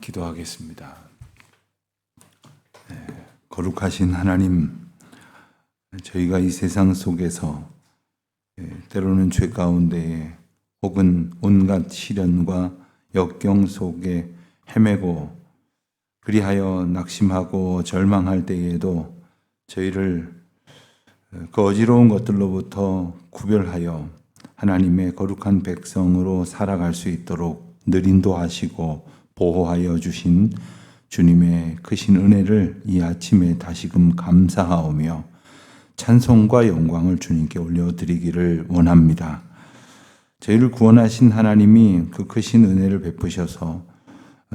기도하겠습니다. 거룩하신 하나님, 저희가 이 세상 속에서 때로는 죄 가운데에 혹은 온갖 시련과 역경 속에 헤매고 그리하여 낙심하고 절망할 때에도 저희를 그 어지러운 것들로부터 구별하여 하나님의 거룩한 백성으로 살아갈 수 있도록 늘 인도하시고 보호하여 주신 주님의 크신 은혜를 이 아침에 다시금 감사하오며 찬송과 영광을 주님께 올려드리기를 원합니다. 저희를 구원하신 하나님이 그 크신 은혜를 베푸셔서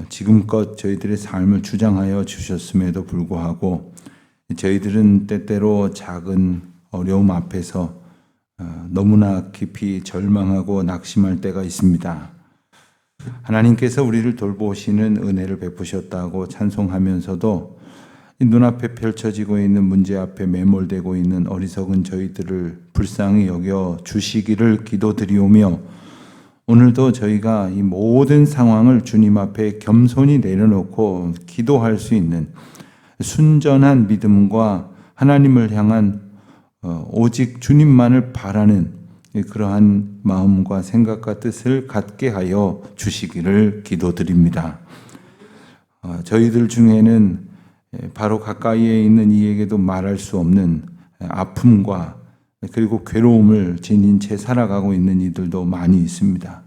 지금껏 저희들의 삶을 주장하여 주셨음에도 불구하고 저희들은 때때로 작은 어려움 앞에서 너무나 깊이 절망하고 낙심할 때가 있습니다. 하나님께서 우리를 돌보시는 은혜를 베푸셨다고 찬송하면서도 눈앞에 펼쳐지고 있는 문제 앞에 매몰되고 있는 어리석은 저희들을 불쌍히 여겨 주시기를 기도드리오며 오늘도 저희가 이 모든 상황을 주님 앞에 겸손히 내려놓고 기도할 수 있는 순전한 믿음과 하나님을 향한 오직 주님만을 바라는 그러한 마음과 생각과 뜻을 갖게 하여 주시기를 기도드립니다. 저희들 중에는 바로 가까이에 있는 이에게도 말할 수 없는 아픔과 그리고 괴로움을 지닌 채 살아가고 있는 이들도 많이 있습니다.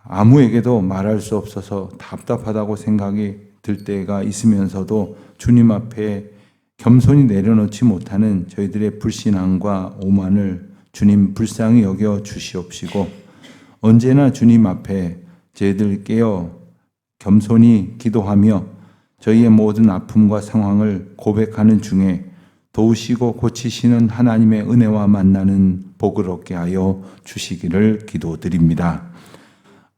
아무에게도 말할 수 없어서 답답하다고 생각이 들 때가 있으면서도 주님 앞에 겸손히 내려놓지 못하는 저희들의 불신앙과 오만을 주님 불쌍히 여겨 주시옵시고 언제나 주님 앞에 저희들 깨어 겸손히 기도하며 저희의 모든 아픔과 상황을 고백하는 중에 도우시고 고치시는 하나님의 은혜와 만나는 복을 얻게 하여 주시기를 기도드립니다.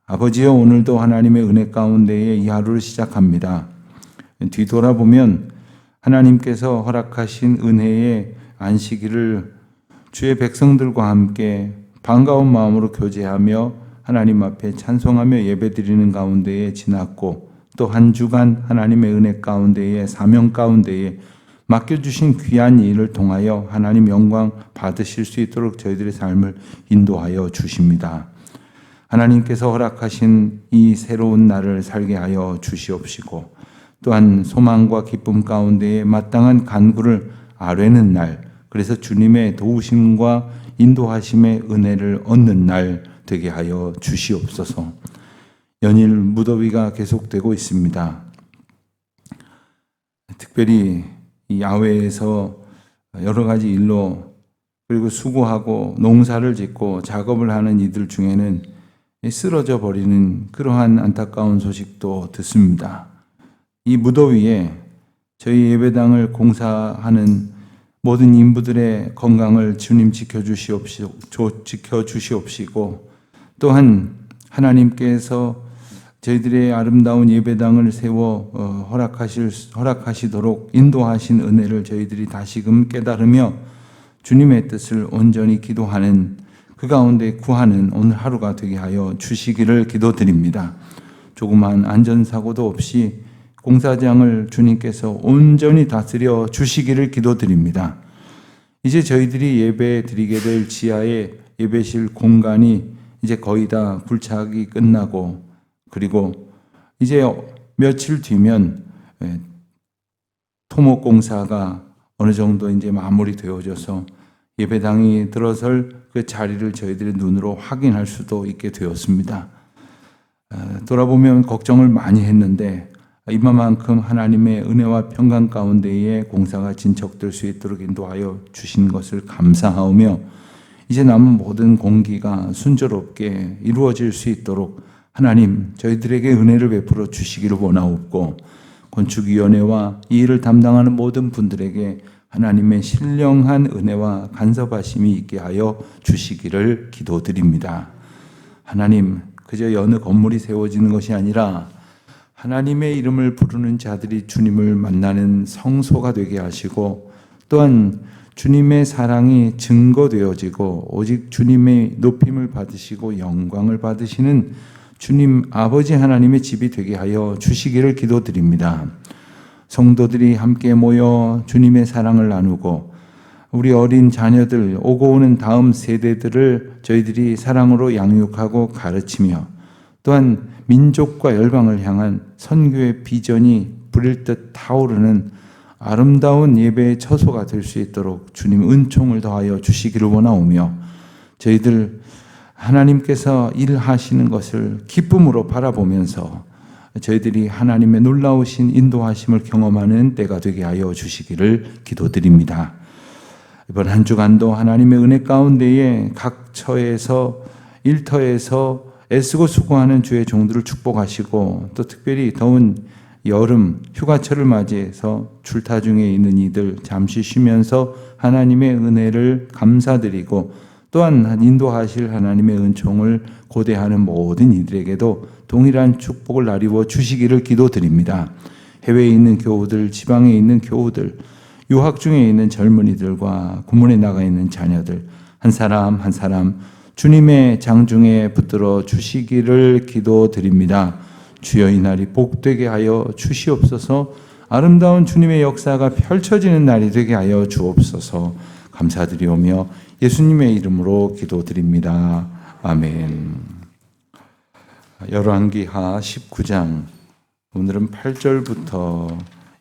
아버지여, 오늘도 하나님의 은혜 가운데에 이 하루를 시작합니다. 뒤돌아보면 하나님께서 허락하신 은혜의 안식일을 주의 백성들과 함께 반가운 마음으로 교제하며 하나님 앞에 찬송하며 예배드리는 가운데에 지났고 또 한 주간 하나님의 은혜 가운데에 사명 가운데에 맡겨주신 귀한 일을 통하여 하나님 영광 받으실 수 있도록 저희들의 삶을 인도하여 주십니다. 하나님께서 허락하신 이 새로운 날을 살게 하여 주시옵시고 또한 소망과 기쁨 가운데에 마땅한 간구를 아뢰는 날, 그래서 주님의 도우심과 인도하심의 은혜를 얻는 날 되게 하여 주시옵소서. 연일 무더위가 계속되고 있습니다. 특별히 이 야외에서 여러 가지 일로 그리고 수고하고 농사를 짓고 작업을 하는 이들 중에는 쓰러져 버리는 그러한 안타까운 소식도 듣습니다. 이 무더위에 저희 예배당을 공사하는 모든 인부들의 건강을 주님 지켜주시옵시고 또한 하나님께서 저희들의 아름다운 예배당을 세워 허락하시도록 인도하신 은혜를 저희들이 다시금 깨달으며 주님의 뜻을 온전히 기도하는 그 가운데 구하는 오늘 하루가 되게 하여 주시기를 기도드립니다. 조그만 안전사고도 없이 공사장을 주님께서 온전히 다스려 주시기를 기도드립니다. 이제 저희들이 예배 드리게 될 지하의 예배실 공간이 이제 거의 다 불착이 끝나고 그리고 이제 며칠 뒤면 토목공사가 어느 정도 이제 마무리되어져서 예배당이 들어설 그 자리를 저희들의 눈으로 확인할 수도 있게 되었습니다. 돌아보면 걱정을 많이 했는데 이만큼 하나님의 은혜와 평강 가운데에 공사가 진척될 수 있도록 인도하여 주신 것을 감사하오며 이제 남은 모든 공기가 순조롭게 이루어질 수 있도록 하나님 저희들에게 은혜를 베풀어 주시기를 원하옵고 건축위원회와 이 일을 담당하는 모든 분들에게 하나님의 신령한 은혜와 간섭하심이 있게 하여 주시기를 기도드립니다. 하나님, 그저 여느 건물이 세워지는 것이 아니라 하나님의 이름을 부르는 자들이 주님을 만나는 성소가 되게 하시고 또한 주님의 사랑이 증거되어지고 오직 주님의 높임을 받으시고 영광을 받으시는 주님 아버지 하나님의 집이 되게 하여 주시기를 기도드립니다. 성도들이 함께 모여 주님의 사랑을 나누고 우리 어린 자녀들, 오고 오는 다음 세대들을 저희들이 사랑으로 양육하고 가르치며 또한 민족과 열방을 향한 선교의 비전이 불일 듯 타오르는 아름다운 예배의 처소가 될 수 있도록 주님 은총을 더하여 주시기를 원하오며 저희들 하나님께서 일하시는 것을 기쁨으로 바라보면서 저희들이 하나님의 놀라우신 인도하심을 경험하는 때가 되게 하여 주시기를 기도드립니다. 이번 한 주간도 하나님의 은혜 가운데에 각 처에서 일터에서 애쓰고 수고하는 주의 종들을 축복하시고 또 특별히 더운 여름 휴가철을 맞이해서 출타 중에 있는 이들 잠시 쉬면서 하나님의 은혜를 감사드리고 또한 인도하실 하나님의 은총을 고대하는 모든 이들에게도 동일한 축복을 나리워 주시기를 기도드립니다. 해외에 있는 교우들, 지방에 있는 교우들, 유학 중에 있는 젊은이들과 군문에 나가 있는 자녀들 한 사람 한 사람 주님의 장중에 붙들어 주시기를 기도드립니다. 주여 이 날이 복되게 하여 주시옵소서. 아름다운 주님의 역사가 펼쳐지는 날이 되게 하여 주옵소서. 감사드리오며 예수님의 이름으로 기도드립니다. 아멘. 열왕기하 19장 오늘은 8절부터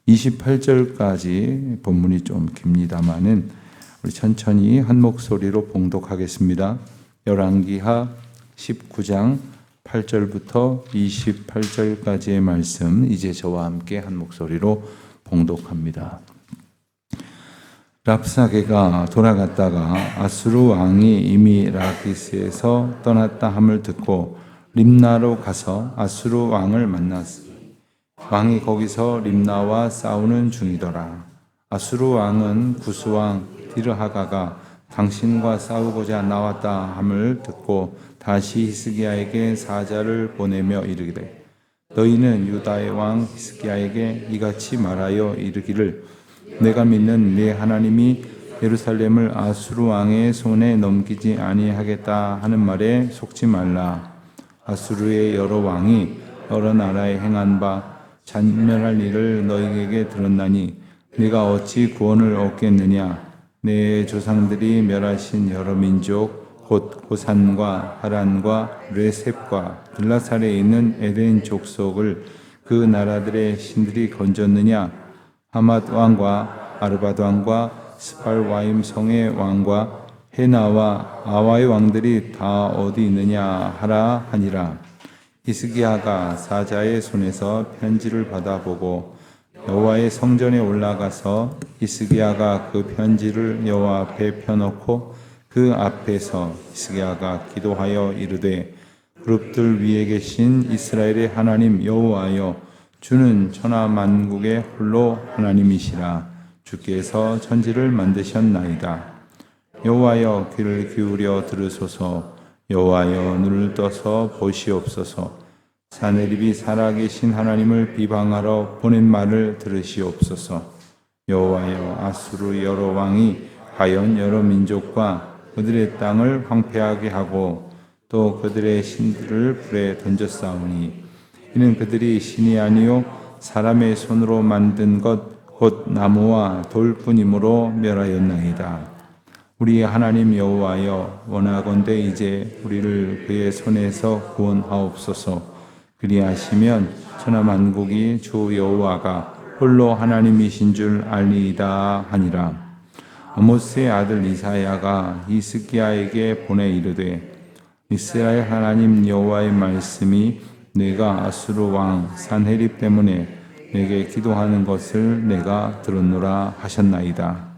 28절까지 본문이 좀 깁니다마는 우리 천천히 한 목소리로 봉독하겠습니다. 열왕기하 19장 8절부터 28절까지의 말씀 이제 저와 함께 한 목소리로 봉독합니다. 랍사게가 돌아갔다가 아수르 왕이 이미 라기스에서 떠났다 함을 듣고 림나로 가서 아수르 왕을 만났으니 왕이 거기서 림나와 싸우는 중이더라. 아수르 왕은 구스왕 디르하가가 당신과 싸우고자 나왔다 함을 듣고 다시 히스기야에게 사자를 보내며 이르기를 너희는 유다의 왕 히스기야에게 이같이 말하여 이르기를 내가 믿는 네 하나님이 예루살렘을 아수르 왕의 손에 넘기지 아니하겠다 하는 말에 속지 말라. 아수르의 여러 왕이 여러 나라에 행한 바 잔멸할 일을 너희에게 들었나니 네가 어찌 구원을 얻겠느냐. 내 조상들이 멸하신 여러 민족 곧 고산과 하란과 레셉과 들라살에 있는 에덴 족속을 그 나라들의 신들이 건졌느냐. 하맛 왕과 아르바드 왕과 스팔와임 성의 왕과 헤나와 아와의 왕들이 다 어디 있느냐 하라 하니라. 히스기야가 사자의 손에서 편지를 받아보고 여호와의 성전에 올라가서 히스기야가 그 편지를 여호와 앞에 펴놓고 그 앞에서 히스기야가 기도하여 이르되 그룹들 위에 계신 이스라엘의 하나님 여호와여 주는 천하 만국의 홀로 하나님이시라. 주께서 천지를 만드셨나이다. 여호와여 귀를 기울여 들으소서. 여호와여 눈을 떠서 보시옵소서. 사내립이 살아계신 하나님을 비방하러 보낸 말을 들으시옵소서. 여호와여 아수르 여러 왕이 과연 여러 민족과 그들의 땅을 황폐하게 하고 또 그들의 신들을 불에 던졌사오니 이는 그들이 신이 아니요 사람의 손으로 만든 것 곧 나무와 돌뿐이므로 멸하였나이다. 우리 하나님 여호와여 원하건대 이제 우리를 그의 손에서 구원하옵소서. 그리하시면 천하 만국이 주 여호와가 홀로 하나님이신 줄 알리이다 하니라. 아모스의 아들 이사야가 히스기야에게 보내 이르되 이스라엘 하나님 여호와의 말씀이 내가 아수르 왕 산헤립 때문에 내게 기도하는 것을 내가 들었노라 하셨나이다.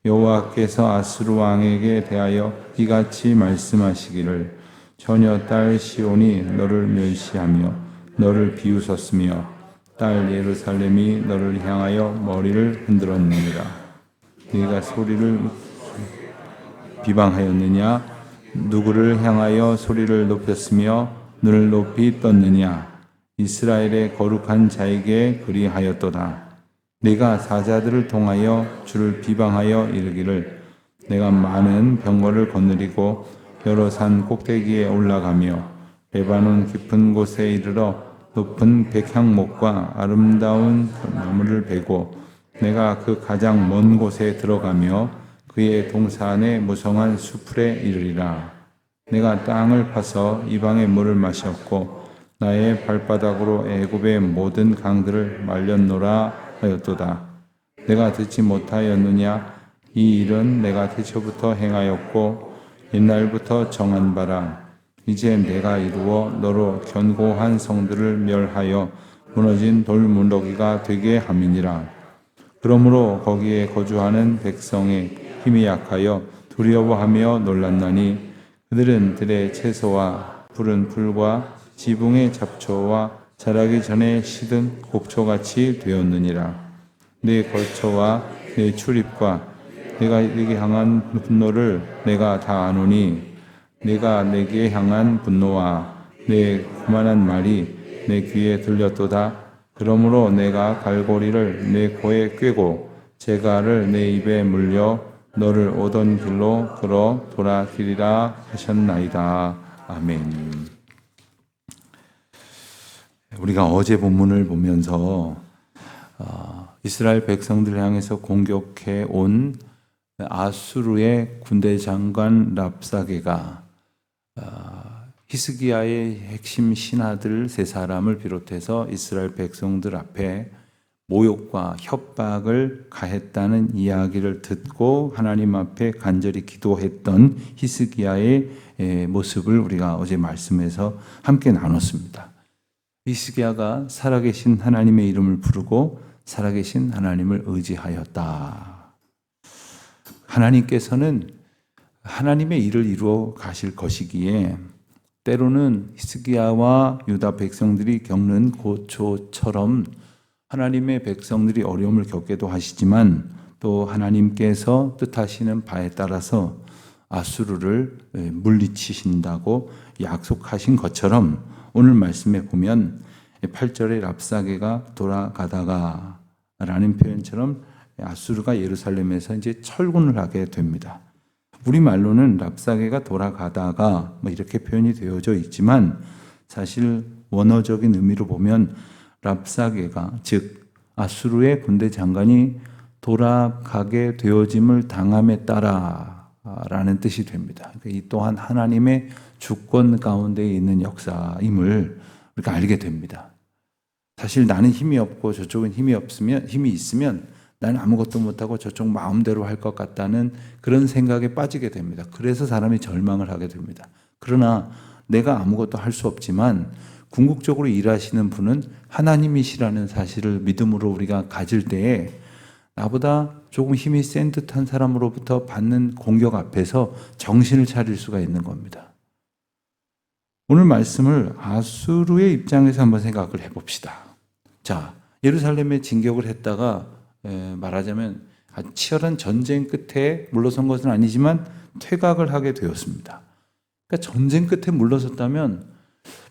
여호와께서 아수르 왕에게 대하여 이같이 말씀하시기를 처녀 딸 시온이 너를 멸시하며 너를 비웃었으며 딸 예루살렘이 너를 향하여 머리를 흔들었느니라. 네가 소리를 비방하였느냐? 누구를 향하여 소리를 높였으며 눈을 높이 떴느냐? 이스라엘의 거룩한 자에게 그리하였도다. 네가 사자들을 통하여 주를 비방하여 이르기를 내가 많은 병거를 거느리고 여러 산 꼭대기에 올라가며 레바논 깊은 곳에 이르러 높은 백향목과 아름다운 나무를 베고 내가 그 가장 먼 곳에 들어가며 그의 동산의 무성한 수풀에 이르리라. 내가 땅을 파서 이방의 물을 마셨고 나의 발바닥으로 애굽의 모든 강들을 말렸노라 하였도다. 내가 듣지 못하였느냐? 이 일은 내가 태초부터 행하였고 옛날부터 정한 바라. 이제 내가 이루어 너로 견고한 성들을 멸하여 무너진 돌무더기가 되게 함이니라. 그러므로 거기에 거주하는 백성의 힘이 약하여 두려워하며 놀랐나니 그들은 들의 채소와 푸른 풀과 지붕의 잡초와 자라기 전에 시든 곡초같이 되었느니라. 내 걸초와 내 출입과 내가 내게 향한 분노를 내가 다 아노니 내가 내게 향한 분노와 내 교만한 말이 내 귀에 들렸도다. 그러므로 내가 갈고리를 내 코에 꿰고 재갈을 내 입에 물려 너를 오던 길로 걸어 돌아가리라 하셨나이다. 아멘. 우리가 어제 본문을 보면서 이스라엘 백성들을 향해서 공격해 온 아수르의 군대 장관 랍사게가 히스기야의 핵심 신하들 세 사람을 비롯해서 이스라엘 백성들 앞에 모욕과 협박을 가했다는 이야기를 듣고 하나님 앞에 간절히 기도했던 히스기야의 모습을 우리가 어제 말씀에서 함께 나눴습니다. 히스기야가 살아계신 하나님의 이름을 부르고 살아계신 하나님을 의지하였다. 하나님께서는 하나님의 일을 이루어 가실 것이기에 때로는 히스기야와 유다 백성들이 겪는 고초처럼 하나님의 백성들이 어려움을 겪게도 하시지만 또 하나님께서 뜻하시는 바에 따라서 아수르를 물리치신다고 약속하신 것처럼 오늘 말씀에 보면 8절에 랍사게가 돌아가다가 라는 표현처럼 아수르가 예루살렘에서 이제 철군을 하게 됩니다. 우리말로는 랍사게가 돌아가다가 이렇게 표현이 되어져 있지만 사실 원어적인 의미로 보면 랍사게가 즉 아수르의 군대 장관이 돌아가게 되어짐을 당함에 따라 라는 뜻이 됩니다. 이 또한 하나님의 주권 가운데 있는 역사임을 우리가 알게 됩니다. 사실 나는 힘이 없고 저쪽은 힘이 있으면 나는 아무것도 못하고 저쪽 마음대로 할 것 같다는 그런 생각에 빠지게 됩니다. 그래서 사람이 절망을 하게 됩니다. 그러나 내가 아무것도 할 수 없지만 궁극적으로 일하시는 분은 하나님이시라는 사실을 믿음으로 우리가 가질 때에 나보다 조금 힘이 센 듯한 사람으로부터 받는 공격 앞에서 정신을 차릴 수가 있는 겁니다. 오늘 말씀을 아수르의 입장에서 한번 생각을 해봅시다. 자, 예루살렘에 진격을 했다가 말하자면 치열한 전쟁 끝에 물러선 것은 아니지만 퇴각을 하게 되었습니다. 그러니까 전쟁 끝에 물러섰다면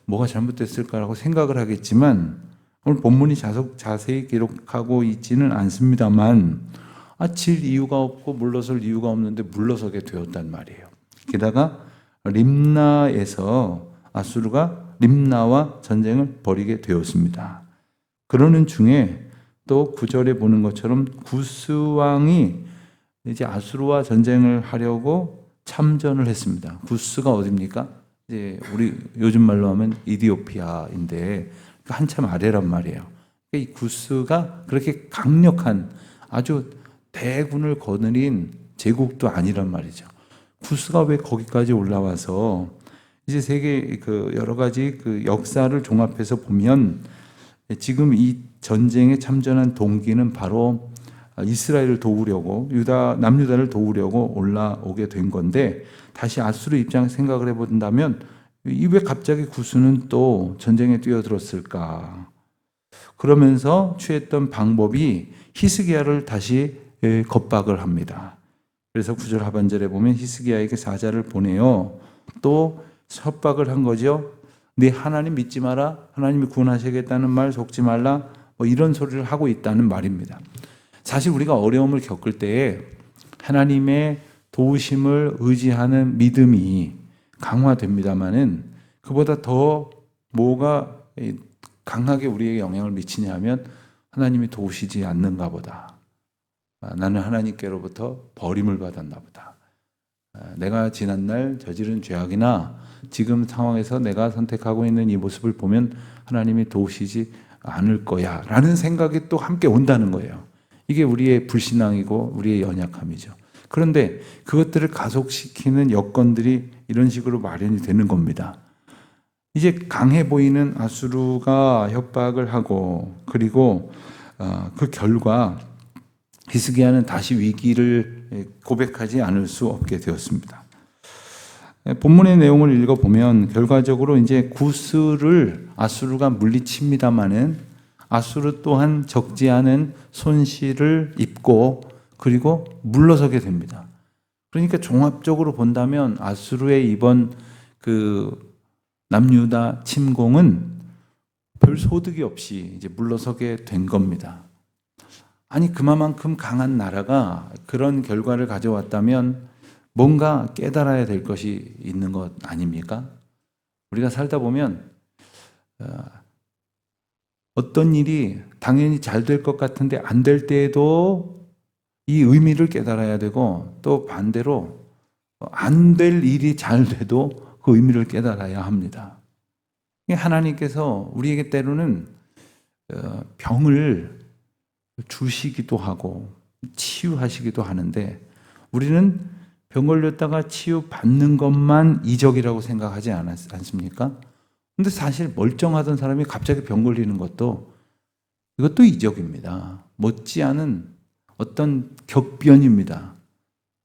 뭐가 잘못됐을까라고 생각을 하겠지만 오늘 본문이 자세히 기록하고 있지는 않습니다만 질 이유가 없고 물러설 이유가 없는데 물러서게 되었단 말이에요. 게다가 림나에서 아수르가 림나와 전쟁을 벌이게 되었습니다. 그러는 중에 또 9절에 보는 것처럼 구스 왕이 이제 아수르와 전쟁을 하려고 참전을 했습니다. 구스가 어디입니까? 이제 우리 요즘 말로 하면 이디오피아인데 한참 아래란 말이에요. 이 구스가 그렇게 강력한 아주 대군을 거느린 제국도 아니란 말이죠. 구스가 왜 거기까지 올라와서 이제 세계 여러 가지 역사를 종합해서 보면 지금 이 전쟁에 참전한 동기는 바로 이스라엘을 도우려고 남유다를 도우려고 올라오게 된 건데 다시 아수르 입장에서 생각을 해본다면 왜 갑자기 구스는 또 전쟁에 뛰어들었을까? 그러면서 취했던 방법이 히스기야를 다시 겁박을 합니다. 그래서 9절 하반절에 보면 히스기야에게 사자를 보내요. 또 협박을 한 거죠. 네 하나님 믿지 마라. 하나님이 구원하시겠다는 말 속지 말라. 이런 소리를 하고 있다는 말입니다. 사실 우리가 어려움을 겪을 때에 하나님의 도우심을 의지하는 믿음이 강화됩니다마는 그보다 더 뭐가 강하게 우리에게 영향을 미치냐 하면 하나님이 도우시지 않는가 보다. 나는 하나님께로부터 버림을 받았나 보다. 내가 지난날 저지른 죄악이나 지금 상황에서 내가 선택하고 있는 이 모습을 보면 하나님이 도우시지 않을 거야 라는 생각이 또 함께 온다는 거예요. 이게 우리의 불신앙이고 우리의 연약함이죠. 그런데 그것들을 가속시키는 여건들이 이런 식으로 마련이 되는 겁니다. 이제 강해 보이는 아수르가 협박을 하고, 그리고 그 결과 히스기야는 다시 위기를 고백하지 않을 수 없게 되었습니다. 본문의 내용을 읽어보면 결과적으로 이제 구스를 아수르가 물리칩니다마는 아수르 또한 적지 않은 손실을 입고 그리고 물러서게 됩니다. 그러니까 종합적으로 본다면 아수르의 이번 그 남유다 침공은 별 소득이 없이 이제 물러서게 된 겁니다. 아니, 그만큼 강한 나라가 그런 결과를 가져왔다면 뭔가 깨달아야 될 것이 있는 것 아닙니까? 우리가 살다 보면 어떤 일이 당연히 잘 될 것 같은데 안 될 때에도 이 의미를 깨달아야 되고, 또 반대로 안 될 일이 잘 돼도 그 의미를 깨달아야 합니다. 하나님께서 우리에게 때로는 병을 주시기도 하고 치유하시기도 하는데, 우리는 병 걸렸다가 치유받는 것만 이적이라고 생각하지 않습니까? 근데 사실 멀쩡하던 사람이 갑자기 병 걸리는 것도, 이것도 이적입니다. 못지않은 어떤 격변입니다.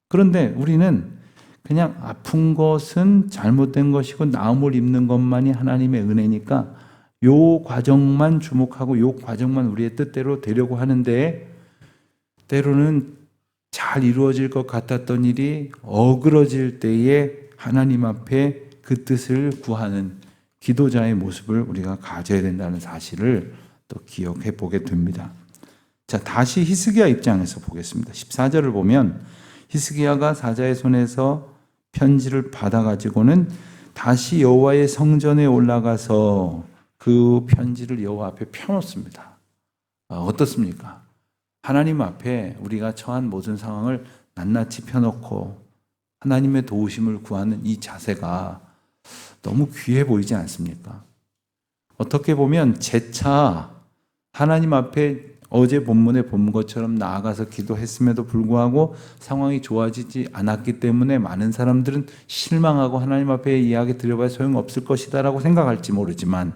그런데 우리는 그냥 아픈 것은 잘못된 것이고 나음을 입는 것만이 하나님의 은혜니까 요 과정만 주목하고 요 과정만 우리의 뜻대로 되려고 하는데, 때로는 잘 이루어질 것 같았던 일이 어그러질 때에 하나님 앞에 그 뜻을 구하는 기도자의 모습을 우리가 가져야 된다는 사실을 또 기억해 보게 됩니다. 자, 다시 히스기야 입장에서 보겠습니다. 14절을 보면 히스기야가 사자의 손에서 편지를 받아가지고는 다시 여호와의 성전에 올라가서 그 편지를 여호와 앞에 펴놓습니다. 어떻습니까? 하나님 앞에 우리가 처한 모든 상황을 낱낱이 펴놓고 하나님의 도우심을 구하는 이 자세가 너무 귀해 보이지 않습니까? 어떻게 보면 재차 하나님 앞에 어제 본문에 본 것처럼 나아가서 기도했음에도 불구하고 상황이 좋아지지 않았기 때문에 많은 사람들은 실망하고 하나님 앞에 이야기 드려봐야 소용없을 것이다 라고 생각할지 모르지만,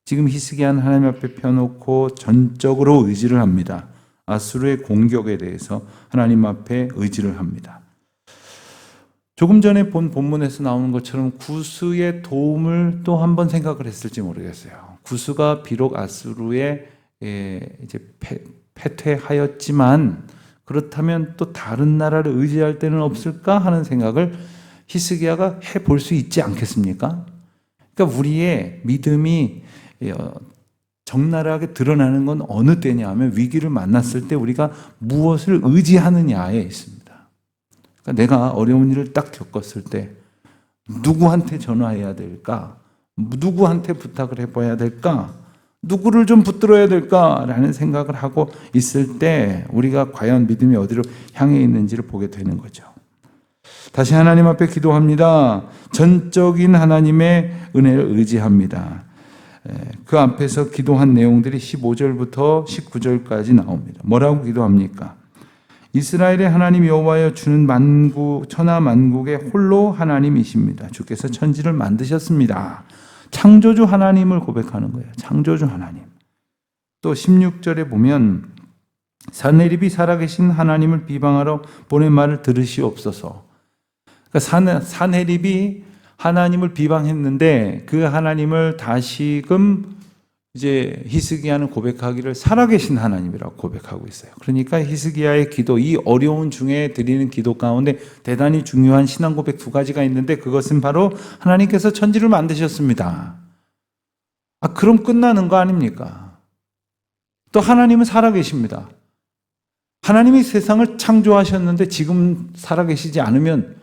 지금 히스기야는 하나님 앞에 펴놓고 전적으로 의지를 합니다. 아수르의 공격에 대해서 하나님 앞에 의지를 합니다. 조금 전에 본 본문에서 나오는 것처럼 구스의 도움을 또 한 번 생각을 했을지 모르겠어요. 구스가 비록 아수르의 이제 패퇴하였지만 그렇다면 또 다른 나라를 의지할 때는 없을까 하는 생각을 히스기야가 해볼 수 있지 않겠습니까? 그러니까 우리의 믿음이 적나라하게 드러나는 건 어느 때냐 하면 위기를 만났을 때 우리가 무엇을 의지하느냐에 있습니다. 그러니까 내가 어려운 일을 딱 겪었을 때 누구한테 전화해야 될까? 누구한테 부탁을 해봐야 될까? 누구를 좀 붙들어야 될까라는 생각을 하고 있을 때 우리가 과연 믿음이 어디로 향해 있는지를 보게 되는 거죠. 다시 하나님 앞에 기도합니다. 전적인 하나님의 은혜를 의지합니다. 그 앞에서 기도한 내용들이 15절부터 19절까지 나옵니다. 뭐라고 기도합니까? 이스라엘의 하나님 여호와여, 주는 만국 천하 만국의 홀로 하나님이십니다. 주께서 천지를 만드셨습니다. 창조주 하나님을 고백하는 거예요. 창조주 하나님. 또 16절에 보면 산헤립이 살아계신 하나님을 비방하러 보낸 말을 들으시옵소서. 그러니까 산헤립이 하나님을 비방했는데 그 하나님을 다시금 이제 히스기야는 고백하기를 살아계신 하나님이라고 고백하고 있어요. 그러니까 히스기야의 기도, 이 어려운 중에 드리는 기도 가운데 대단히 중요한 신앙 고백 두 가지가 있는데, 그것은 바로 하나님께서 천지를 만드셨습니다. 그럼 끝나는 거 아닙니까? 또 하나님은 살아계십니다. 하나님이 세상을 창조하셨는데 지금 살아계시지 않으면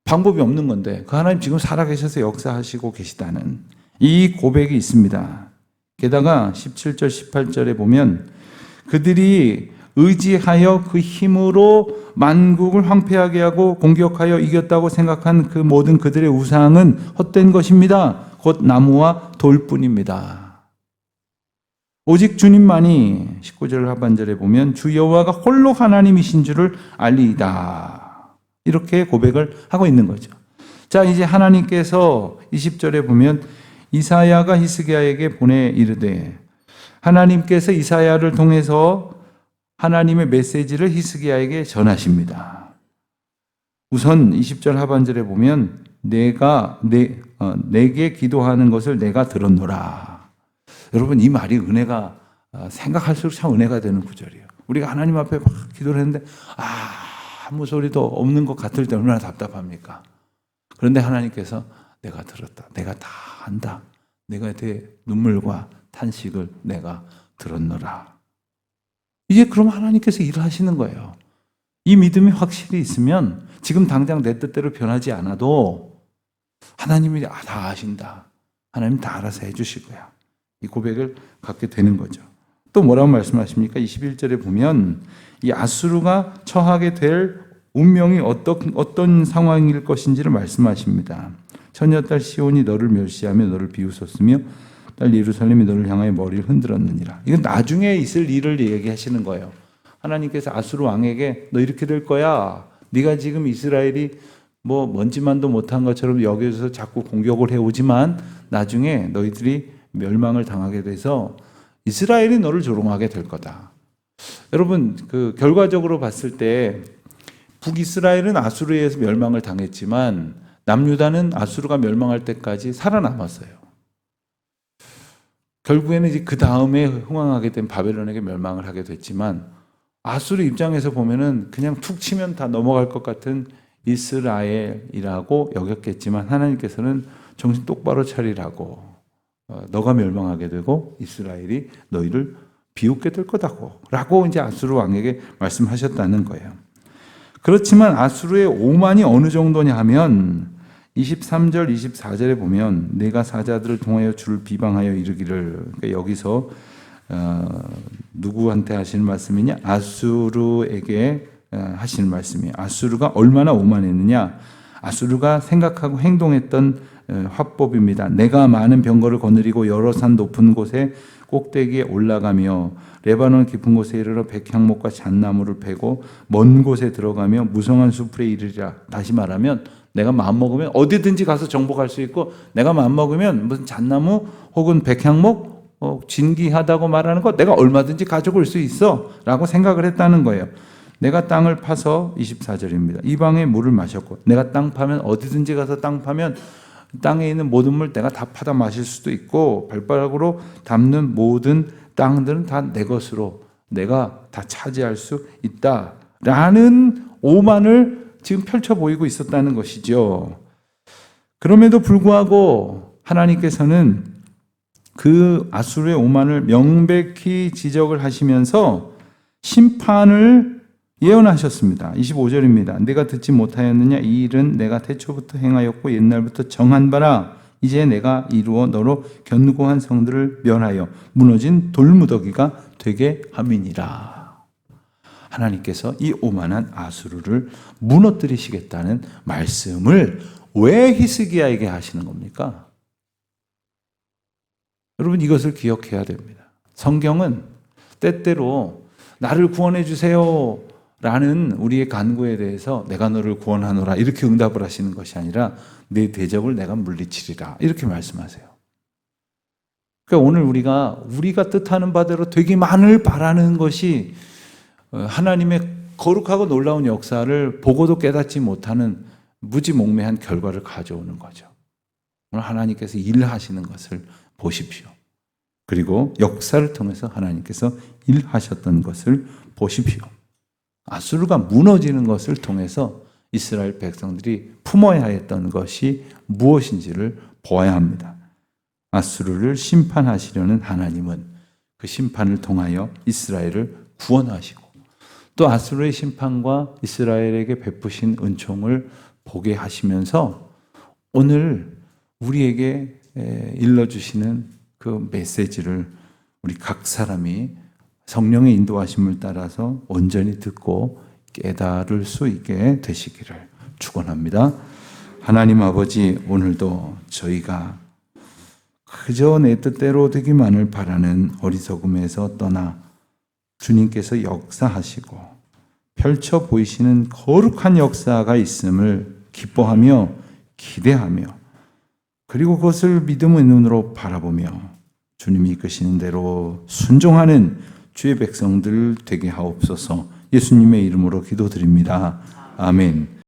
방법이 없는 건데 그 하나님 지금 살아계셔서 역사하시고 계시다는 이 고백이 있습니다. 게다가 17절 18절에 보면 그들이 의지하여 그 힘으로 만국을 황폐하게 하고 공격하여 이겼다고 생각한 그 모든 그들의 우상은 헛된 것입니다. 곧 나무와 돌뿐입니다. 오직 주님만이 19절 하반절에 보면 주 여호와가 홀로 하나님이신 줄을 알리이다. 이렇게 고백을 하고 있는 거죠. 자, 이제 하나님께서 20절에 보면 이사야가 히스기야에게 보내 이르되, 하나님께서 이사야를 통해서 하나님의 메시지를 히스기야에게 전하십니다. 우선 20절 하반절에 보면 내게 기도하는 것을 내가 들었노라. 여러분, 이 말이 은혜가 생각할수록 참 은혜가 되는 구절이에요. 우리가 하나님 앞에 막 기도를 했는데 아무 소리도 없는 것 같을 때 얼마나 답답합니까? 그런데 하나님께서 내가 들었다. 내가 다 안다. 내가 내 눈물과 탄식을 내가 들었노라. 이제 그럼 하나님께서 일을 하시는 거예요. 이 믿음이 확실히 있으면 지금 당장 내 뜻대로 변하지 않아도 하나님이 다 아신다. 하나님 다 알아서 해주실 거야. 이 고백을 갖게 되는 거죠. 또 뭐라고 말씀하십니까? 21절에 보면 이 아수르가 처하게 될 운명이 어떤 상황일 것인지를 말씀하십니다. 처녀딸 시온이 너를 멸시하며 너를 비웃었으며 딸 예루살렘이 너를 향하여 머리를 흔들었느니라. 이건 나중에 있을 일을 얘기하시는 거예요. 하나님께서 아수르 왕에게 너 이렇게 될 거야. 네가 지금 이스라엘이 뭐 먼지만도 못한 것처럼 여기서 자꾸 공격을 해오지만 나중에 너희들이 멸망을 당하게 돼서 이스라엘이 너를 조롱하게 될 거다. 여러분, 그 결과적으로 봤을 때 북이스라엘은 아수르에 의해서 멸망을 당했지만 남유다는 아수르가 멸망할 때까지 살아남았어요. 결국에는 이제 그 다음에 흥왕하게 된 바벨론에게 멸망을 하게 됐지만 아수르 입장에서 보면은 그냥 툭 치면 다 넘어갈 것 같은 이스라엘이라고 여겼겠지만 하나님께서는 정신 똑바로 차리라고 너가 멸망하게 되고 이스라엘이 너희를 비웃게 될 거다고 라고 이제 아수르 왕에게 말씀하셨다는 거예요. 그렇지만 아수르의 오만이 어느 정도냐 하면 23절 24절에 보면 내가 사자들을 통하여 주를 비방하여 이르기를, 그러니까 여기서 누구한테 하시는 말씀이냐? 아수르에게 하시는 말씀이에요. 아수르가 얼마나 오만했느냐? 아수르가 생각하고 행동했던 화법입니다. 내가 많은 병거를 거느리고 여러 산 높은 곳에 꼭대기에 올라가며 레바논 깊은 곳에 이르러 백향목과 잣나무를 베고 먼 곳에 들어가며 무성한 숲에 이르리라. 다시 말하면 내가 마음먹으면 어디든지 가서 정복할 수 있고 내가 마음먹으면 무슨 잣나무 혹은 백향목 진귀하다고 말하는 거 내가 얼마든지 가져올 수 있어 라고 생각을 했다는 거예요. 내가 땅을 파서 24절입니다. 이방의 물을 마셨고 내가 땅 파면 어디든지 가서 땅 파면 땅에 있는 모든 물 내가 다 파다 마실 수도 있고 발바닥으로 담는 모든 땅들은 다 내 것으로 내가 다 차지할 수 있다라는 오만을 지금 펼쳐 보이고 있었다는 것이죠. 그럼에도 불구하고 하나님께서는 그 아수르의 오만을 명백히 지적을 하시면서 심판을 예언하셨습니다. 25절입니다. 내가 듣지 못하였느냐? 이 일은 내가 태초부터 행하였고 옛날부터 정한 바라. 이제 내가 이루어 너로 견고한 성들을 멸하여 무너진 돌무더기가 되게 함이니라. 하나님께서 이 오만한 아수르를 무너뜨리시겠다는 말씀을 왜 히스기야에게 하시는 겁니까? 여러분, 이것을 기억해야 됩니다. 성경은 때때로 나를 구원해 주세요 라는 우리의 간구에 대해서 내가 너를 구원하노라 이렇게 응답을 하시는 것이 아니라 내 대적을 내가 물리치리라 이렇게 말씀하세요. 그러니까 오늘 우리가 뜻하는 바대로 되기만을 바라는 것이 하나님의 거룩하고 놀라운 역사를 보고도 깨닫지 못하는 무지몽매한 결과를 가져오는 거죠. 오늘 하나님께서 일하시는 것을 보십시오. 그리고 역사를 통해서 하나님께서 일하셨던 것을 보십시오. 아수르가 무너지는 것을 통해서 이스라엘 백성들이 품어야 했던 것이 무엇인지를 보아야 합니다. 아수르를 심판하시려는 하나님은 그 심판을 통하여 이스라엘을 구원하시고 또 아수르의 심판과 이스라엘에게 베푸신 은총을 보게 하시면서 오늘 우리에게 일러주시는 그 메시지를 우리 각 사람이 성령의 인도하심을 따라서 온전히 듣고 깨달을 수 있게 되시기를 축원합니다. 하나님 아버지, 오늘도 저희가 그저 내 뜻대로 되기만을 바라는 어리석음에서 떠나 주님께서 역사하시고 펼쳐 보이시는 거룩한 역사가 있음을 기뻐하며 기대하며 그리고 그것을 믿음의 눈으로 바라보며 주님이 이끄시는 대로 순종하는 주의 백성들 되게 하옵소서. 예수님의 이름으로 기도드립니다. 아멘.